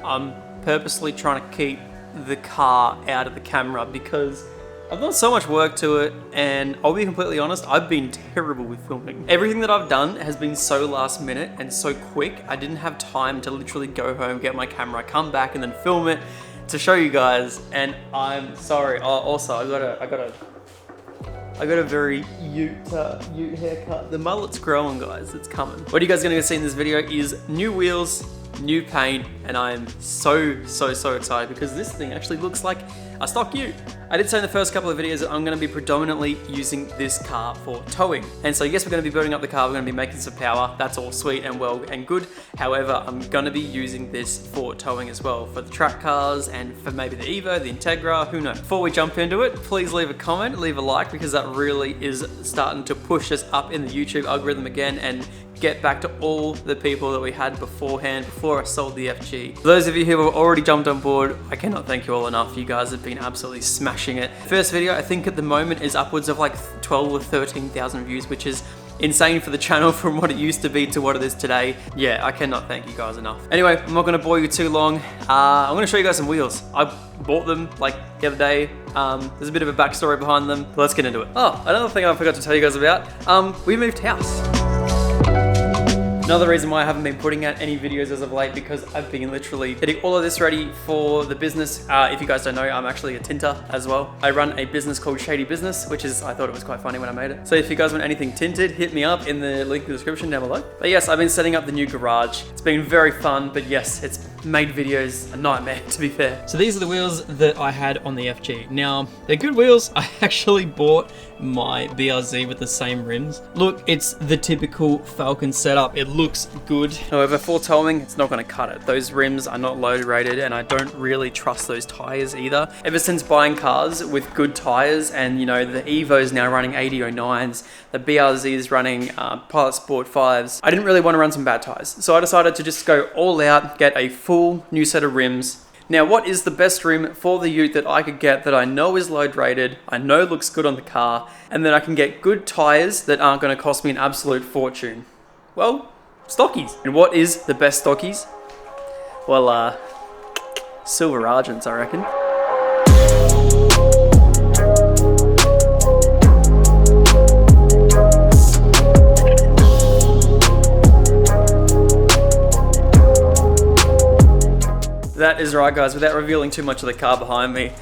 I'm purposely trying to keep the car out of the camera because I've done so much work to it, and I'll be completely honest, I've been terrible with filming. Everything that I've done has been so last minute and so quick, I didn't have time to literally go home, get my camera, come back and then film it to show you guys, and I'm sorry. Also, I got a very ute haircut. The mullet's growing, guys, it's coming. What you guys are gonna see in this video is new wheels, new paint, and I am so excited because this thing actually looks like a stock ute. I did say in the first couple of videos that I'm gonna be predominantly using this car for towing. And so yes, we're gonna be building up the car, we're gonna be making some power, that's all sweet and well and good. However, I'm gonna be using this for towing as well, for the track cars and for maybe the Evo, the Integra, who knows. Before we jump into it, please leave a comment, leave a like, because that really is starting to push us up in the YouTube algorithm again and get back to all the people that we had beforehand, before I sold the FG. For those of you who have already jumped on board, I cannot thank you all enough. You guys have been absolutely smashing it. First video, I think at the moment is upwards of like 12 or 13,000 views, which is insane for the channel from what it used to be to what it is today. Yeah, I cannot thank you guys enough. Anyway, I'm not gonna bore you too long. I'm gonna show you guys some wheels. I bought them like the other day. There's a bit of a backstory behind them. Let's get into it. Oh, another thing I forgot to tell you guys about. We moved house. Another reason why I haven't been putting out any videos as of late, because I've been literally getting all of this ready for the business. If you guys don't know, I'm actually a tinter as well. I run a business called Shady Business, which is, I thought it was quite funny when I made it. So if you guys want anything tinted, hit me up in the link in the description down below. But yes, I've been setting up the new garage. It's been very fun, but yes, it's made videos a nightmare, to be fair. So these are the wheels that I had on the FG. Now, they're good wheels. I actually bought my BRZ with the same rims. Look, it's the typical Falcon setup. It looks good. However, for towing, it's not gonna cut it. Those rims are not load rated, and I don't really trust those tires either. Ever since buying cars with good tires, and you know, the Evo is now running 8009s, the BRZ is running Pilot Sport 5s, I didn't really want to run some bad tires. So I decided to just go all out, get a full new set of rims. Now, what is the best rim for the ute that I could get that I know is load rated, I know looks good on the car, and that I can get good tires that aren't going to cost me an absolute fortune? Well, stockies. And what is the best stockies? Well, silver Argents, I reckon. That is right, guys. Without revealing too much of the car behind me,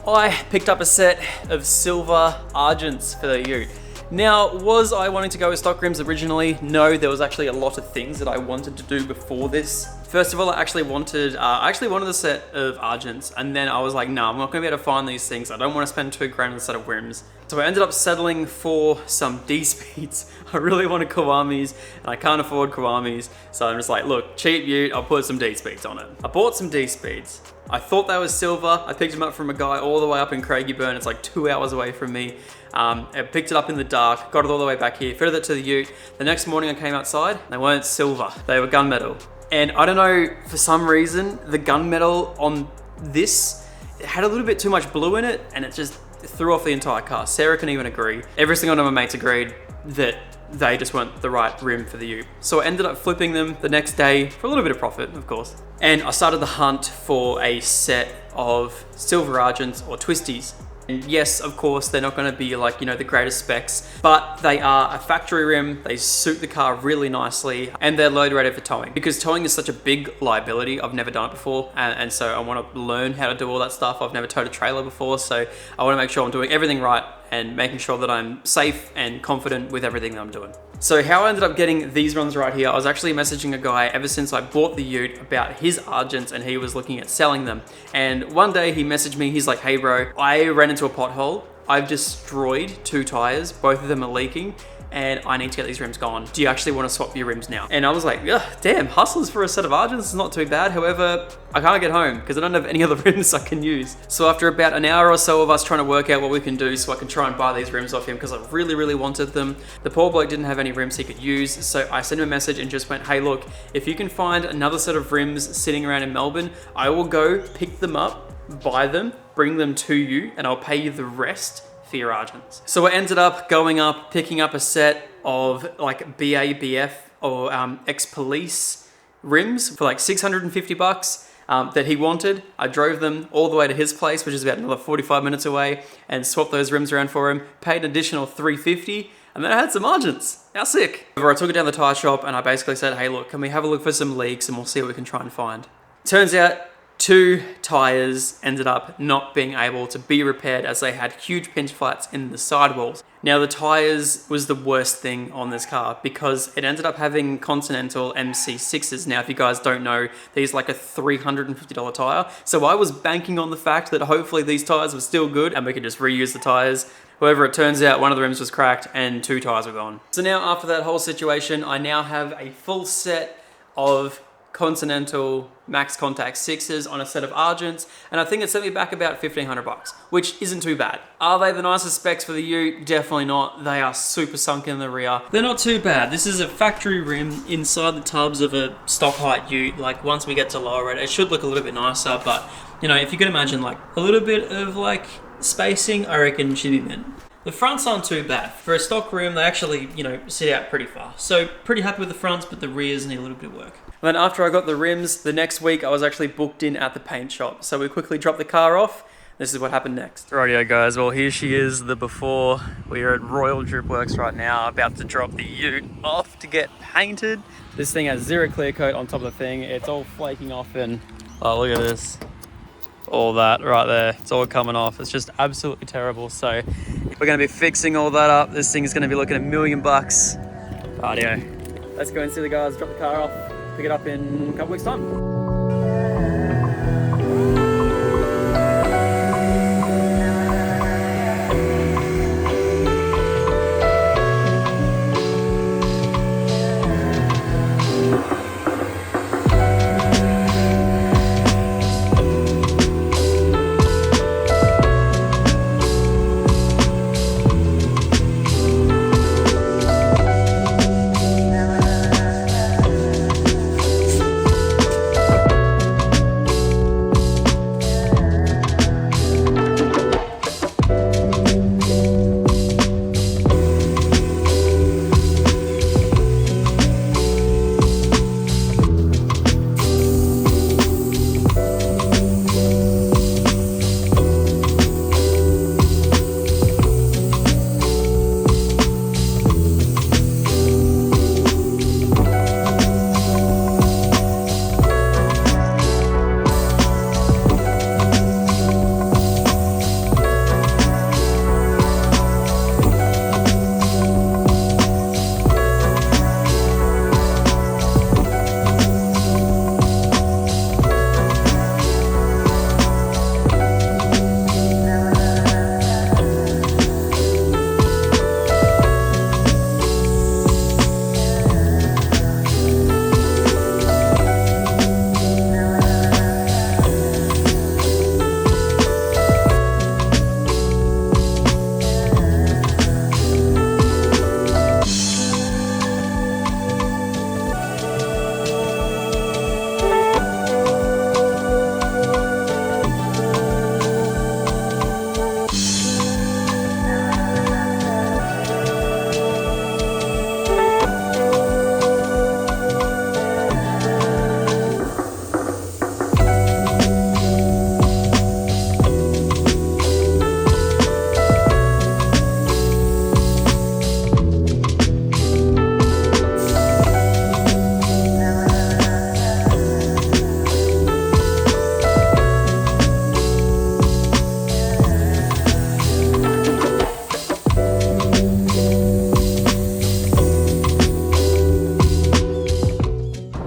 I picked up a set of silver Argents for the ute. Now, was I wanting to go with stock rims originally? No, there was actually a lot of things that I wanted to do before this. First of all, I actually wanted a set of Argents, and then I was like, no, I'm not gonna be able to find these things. I don't want to spend $2 grand on a set of rims. So I ended up settling for some D-Speeds. I really wanted Kawamis, and I can't afford Kawamis. So I'm just like, look, cheap ute, I'll put some D-Speeds on it. I bought some D-Speeds. I thought they were silver. I picked them up from a guy all the way up in Craigieburn. It's like 2 hours away from me. I picked it up in the dark, got it all the way back here, fitted it to the ute. The next morning I came outside, they weren't silver, they were gunmetal. And I don't know, for some reason, the gunmetal on this, it had a little bit too much blue in it, and it just threw off the entire car. Sarah can even agree. Every single one of my mates agreed that they just weren't the right rim for the ute. So I ended up flipping them the next day for a little bit of profit, of course. And I started the hunt for a set of silver Argents or twisties. And yes, of course, they're not gonna be like, you know, the greatest specs, but they are a factory rim, they suit the car really nicely, and they're load rated for towing. Because towing is such a big liability, I've never done it before, and so I wanna learn how to do all that stuff. I've never towed a trailer before, so I wanna make sure I'm doing everything right and making sure that I'm safe and confident with everything that I'm doing. So how I ended up getting these ones right here, I was actually messaging a guy ever since I bought the ute about his Argents, and he was looking at selling them. And one day he messaged me, he's like, hey bro, I ran into a pothole. I've destroyed 2 tires, both of them are leaking, and I need to get these rims gone. Do you actually want to swap your rims now? And I was like, yeah, damn, hustlers for a set of Argents is not too bad. However, I can't get home because I don't have any other rims I can use. So after about an hour or so of us trying to work out what we can do so I can try and buy these rims off him, because I really wanted them. The poor bloke didn't have any rims he could use. So I sent him a message and just went, hey, look, if you can find another set of rims sitting around in Melbourne, I will go pick them up, buy them, bring them to you, and I'll pay you the rest for your Argents. So I ended up going up, picking up a set of like BABF or ex-police rims for like 650 bucks. that he wanted. I drove them all the way to his place, which is about another 45 minutes away, and swapped those rims around for him, paid an additional $350, and then I had some margins. How sick. I took it down to the tyre shop and I basically said, hey look, can we have a look for some leaks and we'll see what we can try and find. Turns out 2 tyres ended up not being able to be repaired as they had huge pinch flats in the sidewalls. Now the tyres was the worst thing on this car because it ended up having Continental MC6s. Now if you guys don't know, these like a $350 tyre. So I was banking on the fact that hopefully these tyres were still good and we could just reuse the tyres. However, it turns out one of the rims was cracked and 2 tyres were gone. So now after that whole situation, I now have a full set of Continental Max Contact 6s on a set of Argents, and I think it sent me back about 1,500 bucks, which isn't too bad. Are they the nicest specs for the Ute? Definitely not. They are super sunk in the rear. They're not too bad. This is a factory rim inside the tubs of a stock height Ute. Like once we get to lower it, it should look a little bit nicer, but you know, if you can imagine like a little bit of like spacing, I reckon should be mint. The fronts aren't too bad. For a stock rim, they actually, you know, sit out pretty far. So pretty happy with the fronts, but the rears need a little bit of work. And then after I got the rims, the next week I was actually booked in at the paint shop. So we quickly dropped the car off. This is what happened next. Rightio guys, well here she is, the before. We are at Royal Drip Works right now, about to drop the Ute off to get painted. This thing has 0 clear coat on top of the thing. It's all flaking off and, oh look at this. All that right there, it's all coming off. It's just absolutely terrible. So we're gonna be fixing all that up. This thing is gonna be looking $1 million. Rightio. Let's go and see the guys drop the car off, pick it up in a couple weeks time.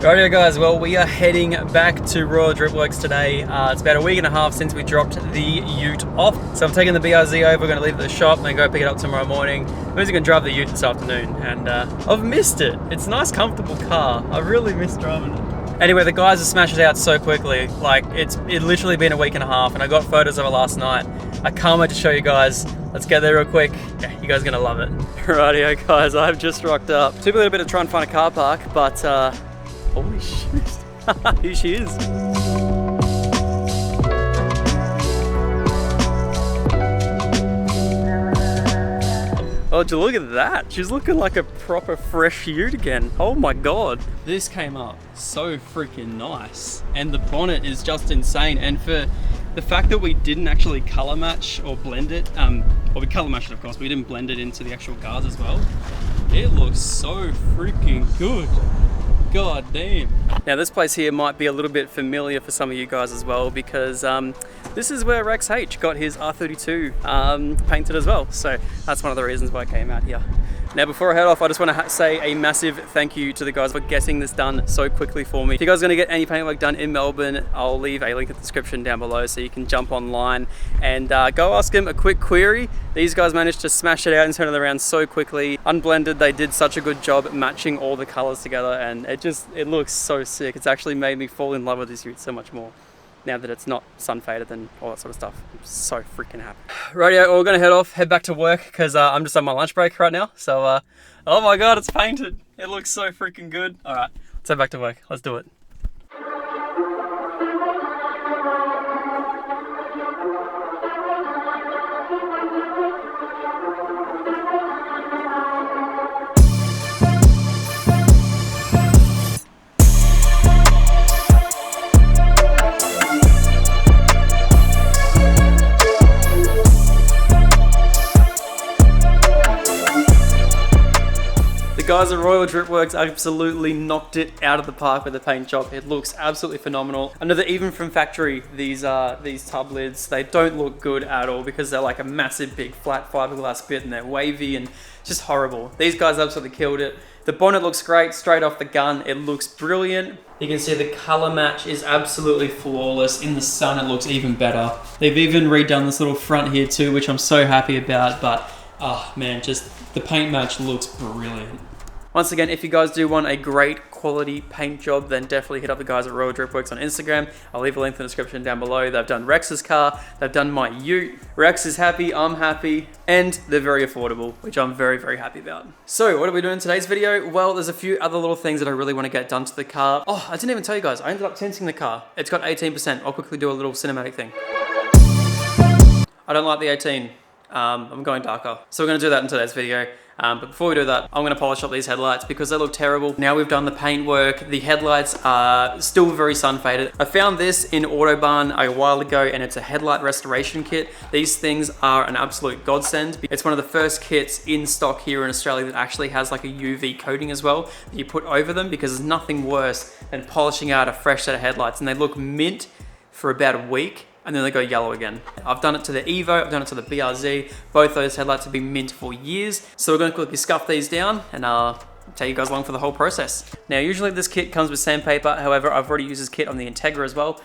Rightio guys, well we are heading back to Royal Drip Works today. It's about a week and a half since we dropped the Ute off. So I'm taking the BRZ over, we're going to leave it at the shop and then go pick it up tomorrow morning. I'm just going to drive the Ute this afternoon and I've missed it. It's a nice comfortable car. I really miss driving it. Anyway, the guys have smashed it out so quickly. Like it literally been a week and a half and I got photos of it last night. I can't wait to show you guys. Let's get there real quick. Yeah, you guys are going to love it. Rightio guys, I've just rocked up. Took a little bit to try and find a car park, but holy shit, here she is. Well, God, look at that. She's looking like a proper fresh ute again. Oh my God. This came up so freaking nice. And the bonnet is just insane. And for the fact that we didn't actually color match or blend it, well, we color matched it of course, but we didn't blend it into the actual guards as well. It looks so freaking good. God damn. Now this place here might be a little bit familiar for some of you guys as well, because this is where Rex H got his R32 painted as well. So that's one of the reasons why I came out here. Now before I head off, I just want to say a massive thank you to the guys for getting this done so quickly for me. If you guys are going to get any paintwork done in Melbourne, I'll leave a link in the description down below so you can jump online and go ask them a quick query. These guys managed to smash it out and turn it around so quickly. Unblended, they did such a good job matching all the colors together, and it looks so sick. It's actually made me fall in love with this ute so much more now that it's not sun faded and all that sort of stuff. I'm so freaking happy. Rightio, we're gonna head back to work because I'm just on my lunch break right now. So, oh my God, it's painted. It looks so freaking good. All right, let's head back to work. Let's do it. Guys at Royal Dripworks absolutely knocked it out of the park with the paint job. It looks absolutely phenomenal. I know that even from factory, these tub lids, they don't look good at all because they're like a massive big flat fiberglass bit and they're wavy and just horrible. These guys absolutely killed it. The bonnet looks great straight off the gun. It looks brilliant. You can see the color match is absolutely flawless. In the sun, it looks even better. They've even redone this little front here too, which I'm so happy about, but oh man, just the paint match looks brilliant. Once again, if you guys do want a great quality paint job, then definitely hit up the guys at Royal Dripworks on Instagram. I'll leave a link in the description down below. They've done Rex's car, they've done my ute. Rex is happy, I'm happy, and they're very affordable, which I'm very, very happy about. So what are we doing in today's video? Well, there's a few other little things that I really want to get done to the car. Oh, I didn't even tell you guys, I ended up tinting the car. It's got 18%. I'll quickly do a little cinematic thing. I don't like the 18. I'm going darker. So we're gonna do that in today's video. But before we do that, I'm gonna polish up these headlights because they look terrible. Now we've done the paint work, the headlights are still very sun faded. I found this in Autobarn a while ago and it's a headlight restoration kit. These things are an absolute godsend. It's one of the first kits in stock here in Australia that actually has like a UV coating as well that you put over them, because there's nothing worse than polishing out a fresh set of headlights and they look mint for about a week and then they go yellow again. I've done it to the Evo, I've done it to the BRZ. Both those headlights have been mint for years. So we're gonna quickly scuff these down and take you guys along for the whole process. Now, usually this kit comes with sandpaper. However, I've already used this kit on the Integra as well.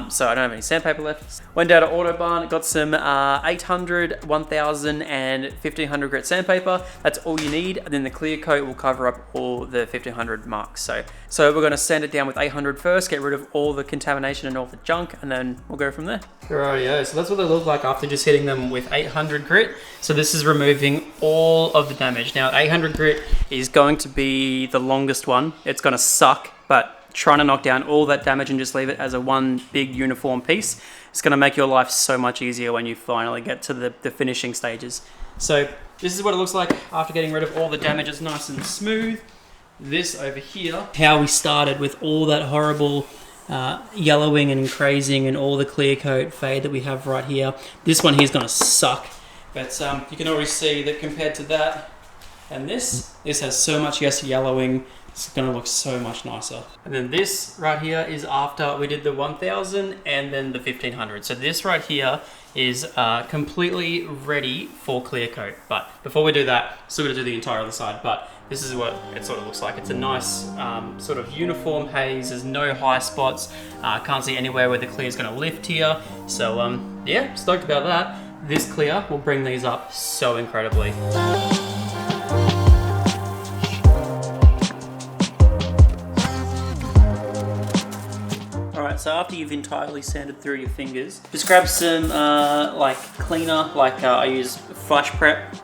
So I don't have any sandpaper left. Went down to Autobarn, got some 800, 1000 and 1500 grit sandpaper. That's all you need. And then the clear coat will cover up all the 1500 marks. So we're gonna sand it down with 800 first, get rid of all the contamination and all the junk, and then we'll go from there. Rightio, so that's what they look like after just hitting them with 800 grit. So this is removing all of the damage. Now 800 grit is going to be the longest one. It's gonna suck, but trying to knock down all that damage and just leave it as a one big uniform piece, it's going to make your life so much easier when you finally get to the finishing stages. So this is what it looks like after getting rid of all the damage. It's nice and smooth. This over here, how we started with all that horrible yellowing and crazing and all the clear coat fade that we have right here. This one here is going to suck, but you can already see that compared to that and this has so much less yellowing. It's gonna look so much nicer. And then this right here is after we did the 1000 and then the 1500. So this right here is completely ready for clear coat. But before we do that, still gonna do the entire other side, but this is what it sort of looks like. It's a nice sort of uniform haze. There's no high spots. Can't see anywhere where the clear is gonna lift here. So yeah, stoked about that. This clear will bring these up so incredibly. So after you've entirely sanded through your fingers, just grab some like cleaner, like I use Flash Prep.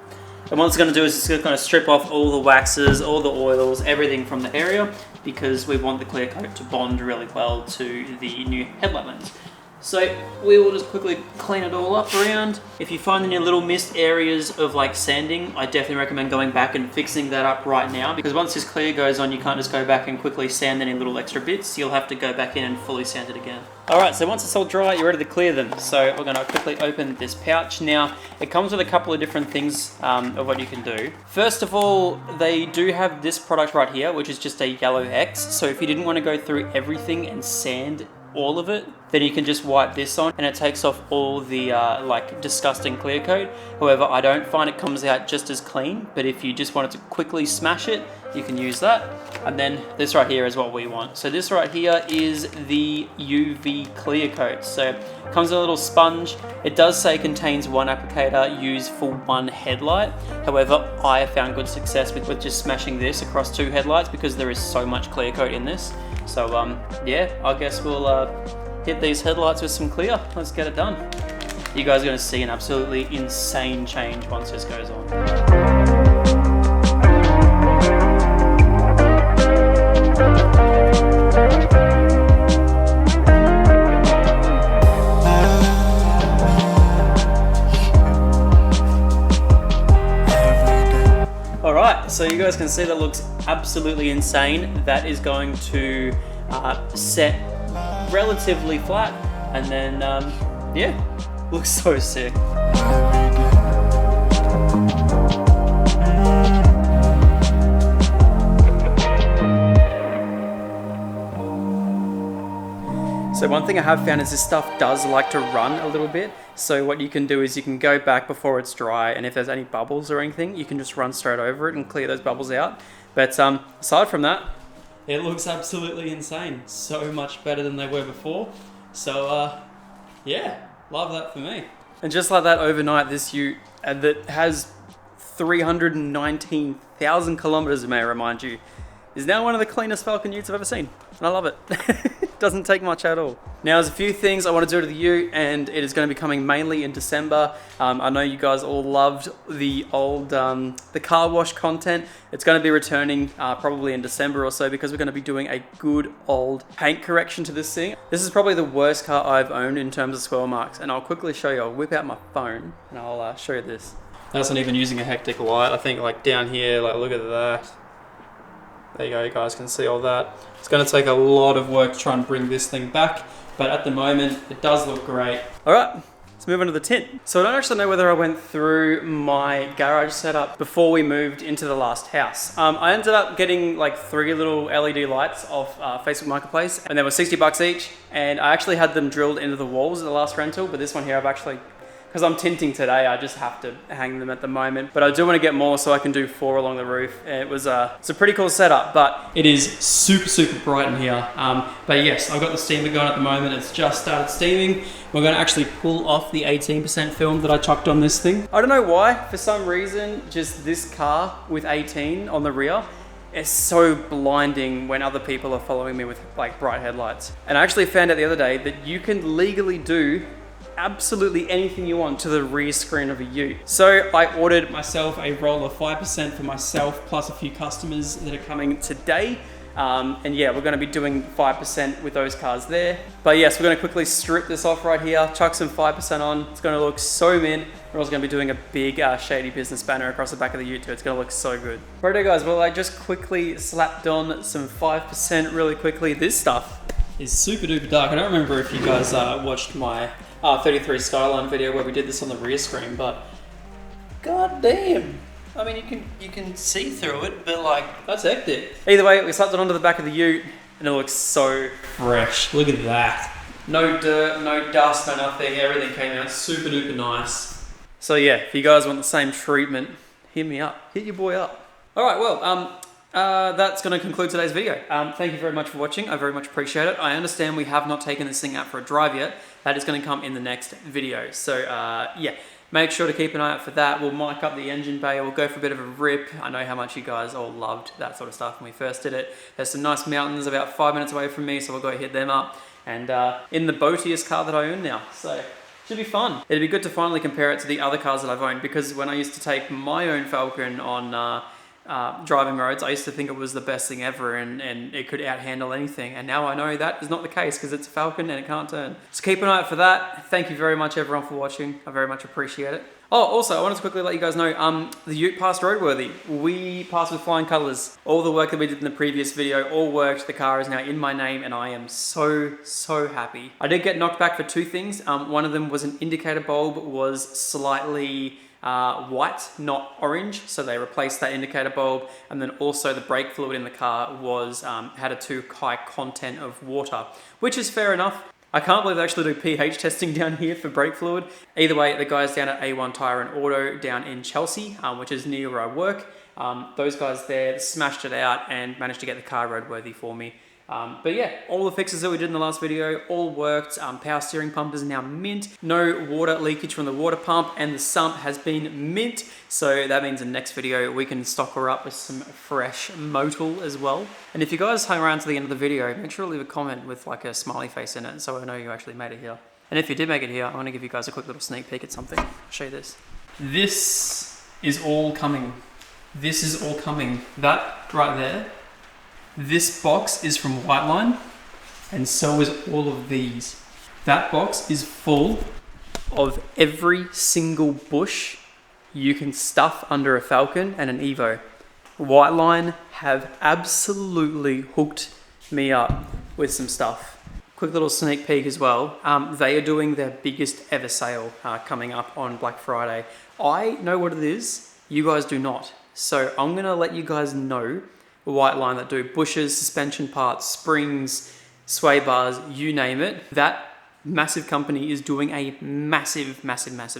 And what it's going to do is it's going to kind of strip off all the waxes, all the oils, everything from the area, because we want the clear coat to bond really well to the new headlight lens. So we will just quickly clean it all up around. If you find any little missed areas of like sanding, I definitely recommend going back and fixing that up right now, because once this clear goes on, you can't just go back and quickly sand any little extra bits. You'll have to go back in and fully sand it again. Alright, so once it's all dry, you're ready to clear them. So we're gonna quickly open this pouch. Now, it comes with a couple of different things of what you can do. First of all, they do have this product right here, which is just a yellow X. So if you didn't want to go through everything and sand all of it, then you can just wipe this on and it takes off all the like disgusting clear coat. However, I don't find it comes out just as clean, but if you just wanted to quickly smash it, you can use that. And then this right here is what we want. So this right here is the UV clear coat. So it comes with a little sponge. It does say contains one applicator used for one headlight. However, I have found good success with just smashing this across 2 headlights because there is so much clear coat in this. So yeah, I guess we'll hit these headlights with some clear. Let's get it done. You guys are going to see an absolutely insane change once this goes on. Alright, so you guys can see that looks absolutely insane. That is going to set relatively flat, and then yeah, looks so sick. So one thing I have found is this stuff does like to run a little bit. So what you can do is you can go back before it's dry, and if there's any bubbles or anything, you can just run straight over it and clear those bubbles out. But aside from that, it looks absolutely insane. So much better than they were before. So yeah, love that for me. And just like that, overnight, this ute that has 319,000 kilometers, may I remind you, is now one of the cleanest Falcon utes I've ever seen. And I love it. Doesn't take much at all. Now there's a few things I want to do to the ute, and it is going to be coming mainly in December. I know you guys all loved the old the car wash content. It's going to be returning probably in December or so, because we're going to be doing a good old paint correction to this thing. This is probably the worst car I've owned in terms of swirl marks, and I'll quickly show you. I'll whip out my phone and I'll show you this. That's not even using a hectic light. I think like down here, like look at that. There you go, you guys can see all that. It's going to take a lot of work to try and bring this thing back, but at the moment, it does look great. All right, let's move on to the tint. So I don't actually know whether I went through my garage setup before we moved into the last house. I ended up getting like 3 little LED lights off Facebook Marketplace, and they were 60 bucks each, and I actually had them drilled into the walls of the last rental, but this one here I've actually, because I'm tinting today, I just have to hang them at the moment. But I do want to get more so I can do 4 along the roof. It's a pretty cool setup, but it is super, super bright in here. But yes, I've got the steamer going at the moment. It's just started steaming. We're going to actually pull off the 18% film that I chucked on this thing. I don't know why, for some reason, just this car with 18 on the rear, it's so blinding when other people are following me with like bright headlights. And I actually found out the other day that you can legally do absolutely anything you want to the rear screen of a ute. So I ordered myself a roll of 5% for myself, plus a few customers that are coming today. And yeah, we're going to be doing 5% with those cars there. But yes, we're going to quickly strip this off right here, chuck some 5% on. It's going to look so mint. We're also going to be doing a big Shady Business banner across the back of the ute too. It's going to look so good. Righto guys, well I just quickly slapped on some 5% really quickly. This stuff is super duper dark. I don't remember if you guys watched my 33 Skyline video where we did this on the rear screen, but god damn. I mean, you can see through it, but like, that's hectic. Either way, we slapped it onto the back of the ute, and it looks so fresh. Look at that. No dirt, no dust, no nothing. Everything came out super duper nice. So yeah, if you guys want the same treatment, hit me up. Hit your boy up. All right, well, that's going to conclude today's video. Thank you very much for watching. I very much appreciate it. I understand we have not taken this thing out for a drive yet. That is going to come in the next video. So yeah, make sure to keep an eye out for that. We'll mic up the engine bay. We'll go for a bit of a rip. I know how much you guys all loved that sort of stuff when we first did it. There's some nice mountains about 5 minutes away from me, so we'll go hit them up. And in the boatiest car that I own now. So should be fun. It'd be good to finally compare it to the other cars that I've owned, because when I used to take my own Falcon on driving roads, I used to think it was the best thing ever and it could outhandle anything. And now I know that is not the case because it's a Falcon and it can't turn. So keep an eye out for that. Thank you very much everyone for watching. I very much appreciate it. Oh, also, I wanted to quickly let you guys know, the Ute passed roadworthy. We passed with flying colours. All the work that we did in the previous video all worked. The car is now in my name and I am so happy. I did get knocked back for two things. One of them was an indicator bulb was slightly white, not orange, so they replaced that indicator bulb. And then also the brake fluid in the car was had a too high content of water, which is fair enough. I can't believe they actually do pH testing down here for brake fluid. Either way, the guys down at A1 Tyre and Auto down in Chelsea, which is near where I work, those guys there smashed it out and managed to get the car roadworthy for me. But yeah, all the fixes that we did in the last video all worked. Power steering pump is now mint. No water leakage from the water pump, and the sump has been mint. So that means in the next video we can stock her up with some fresh Motul as well. And if you guys hung around to the end of the video, make sure to leave a comment with like a smiley face in it so I know you actually made it here. And if you did make it here, I want to give you guys a quick little sneak peek at something. I'll show you this. This is all coming. This is all coming. That right there. This box is from Whiteline, and so is all of these. That box is full of every single bush you can stuff under a Falcon and an Evo. Whiteline have absolutely hooked me up with some stuff. Quick little sneak peek as well. They are doing their biggest ever sale coming up on Black Friday. I know what it is, you guys do not. So I'm gonna let you guys know Whiteline that do bushes, suspension parts, springs, sway bars, you name it. That massive company is doing a massive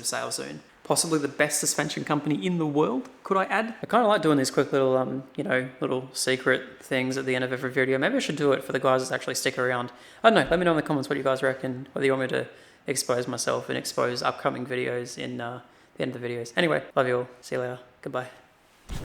sale soon. Possibly the best suspension company in the world, could I add? I kind of like doing these quick little, you know, little secret things at the end of every video. Maybe I should do it for the guys that actually stick around. I don't know, let me know in the comments what you guys reckon, whether you want me to expose myself and expose upcoming videos in the end of the videos. Anyway, love you all. See you later. Goodbye.